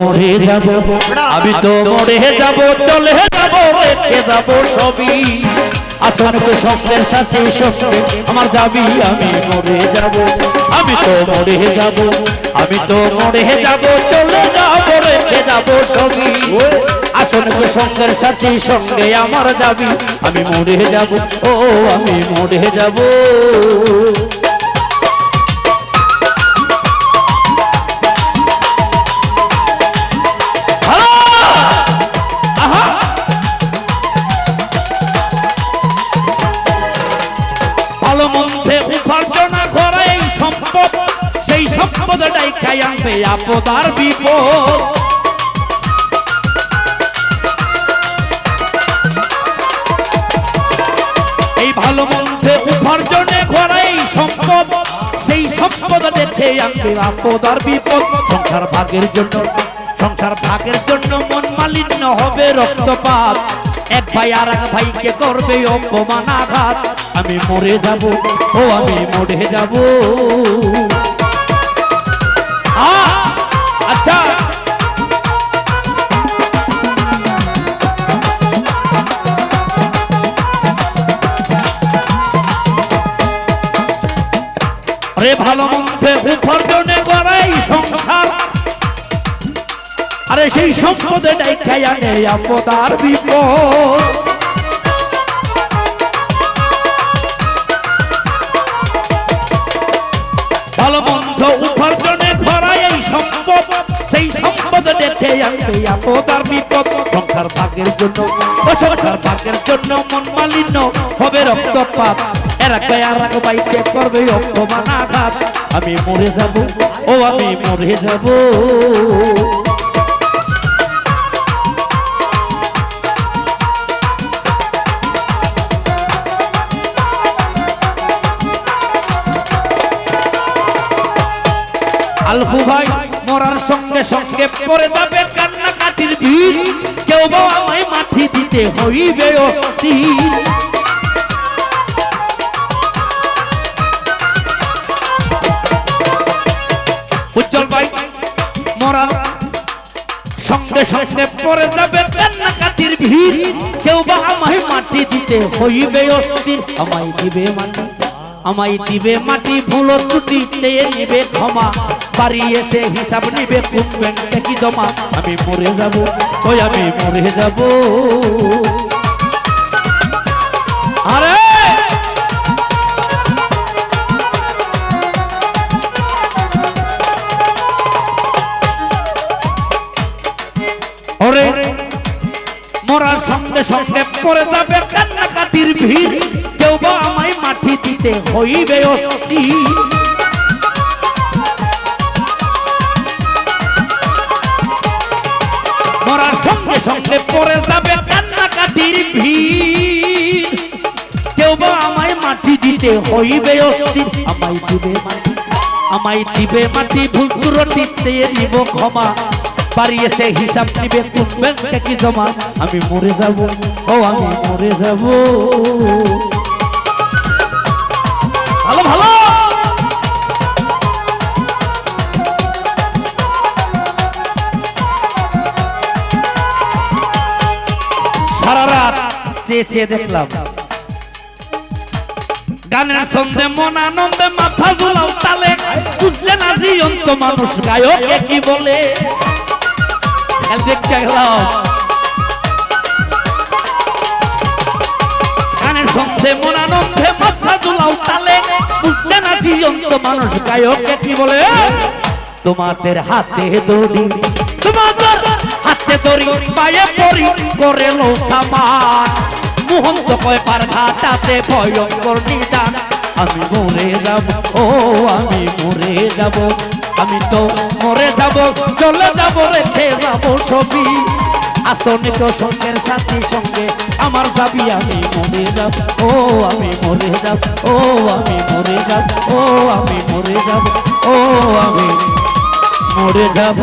মরে যাব আমি তো মরে যাব চলে যাব রেখে যাব সবই আসনকে স্বপ্নের সাথে স্বপ্নে আমার যাবি আমি মরে যাব আমি তো মরে যাব আমি তো মরে যাব চলে যাব রেখে যাব সবই আসনকে স্বপ্নের সাথে সঙ্গে আমার যাবি আমি মরে যাব ও আমি মরে যাব আপদ আর বিপদ এই ভালো মন্থে উপার্জনে ঘরাই সম্পদ সেই সম্পদ দেখে আনবে আপদ আর বিপদ সংসার ভাগের জন্য মন মালিন্য হবে রক্তপাত এক ভাই আর এক ভাইকে করবে অপমান আঘাত আমি মরে যাব ও আমি মরে যাব আচ্ছা আরে ভালো মন্থে উপার্জনে গড়াই সংসার আরে সেই সম্পদে দেখাই আনে আপদ আর বিপদ ভালো মন্থ উপার্জনে গড়াই এই সম্পদ সেই সম্পদ দেখে আনবে আপদ আর বিপদ সংসার ভাগের জন্য মন মালিন্য হবে রক্তপাত এর এক ভাই আর এক ভাইকে করবে অপমান আঘাত আমি মরে যাব ও আমি মরে যাব আলফু ভাই মরার সঙ্গে সঙ্গে পড়ে যাবে কান্নাকাটির ভিড় কেউ বা আমায় মাটি দিতে হইবে অস্থির উজ্জ্বল ভাই মরার সঙ্গে সঙ্গে পড়ে যাবে কান্নাকাটির ভিড় কেউ বা আমায় মাটি দিতে হইবে অস্থির আমায় দিবে মাটি ভুল ত্রুটি চেয়ে নিবে ক্ষমা বাড়ি এসে হিসাব নিবে কোন ব্যাংকে কি জমা আমি মরে যাব ওই আমি মরে যাব আরে ওরে মরার সঙ্গে সঙ্গে পড়ে যাবে কান্নাকাটির ভিড় কেউ বা আমায় মাটি দিতে হইবে অস্থির মরার সঙ্গে সঙ্গে পড়ে যাবে কান্নাকাটির ভিড় কেউ বা আমায় মাটি দিতে হইবে অস্থির আমায় দিবে মাটি ভুল ত্রুটি চেয়ে নিব ক্ষমা বাড়ি এসে হিসাব নিবে কোন ব্যাংকে কি জমা আমি মরে যাব ও আমি মরে যাব ভালো ভালো সারা রাত চেয়ে দেখলাম গানের সন্ধে মন আনন্দে মাথা ঝুলাও তালে বুঝলে না জীবন্ত মানুষ গায়কে কি বলে দেখতে গেলাম গানের সন্ধে মন আনন্দে মাথা ঝুলাও তালে বুঝলে না জীবন্ত মানুষ গায়কে কি বলে তোমাদের হাতে দড়ি পায়ে পরি করে লো সামান মুহূর্ত কয় পার ঘাটাতে ভয়ঙ্কর নিদান আমি মরে যাব ও আমি মরে যাব আমি তো মরে যাব চলে যাব রেখে যাব সবই আসনিক সঙ্গের সাথী সঙ্গে আমার যাবি আমি মরে যাব ও আমি মরে যাব ও আমি মরে যাব ও আমি মরে যাব ও আমি মরে যাব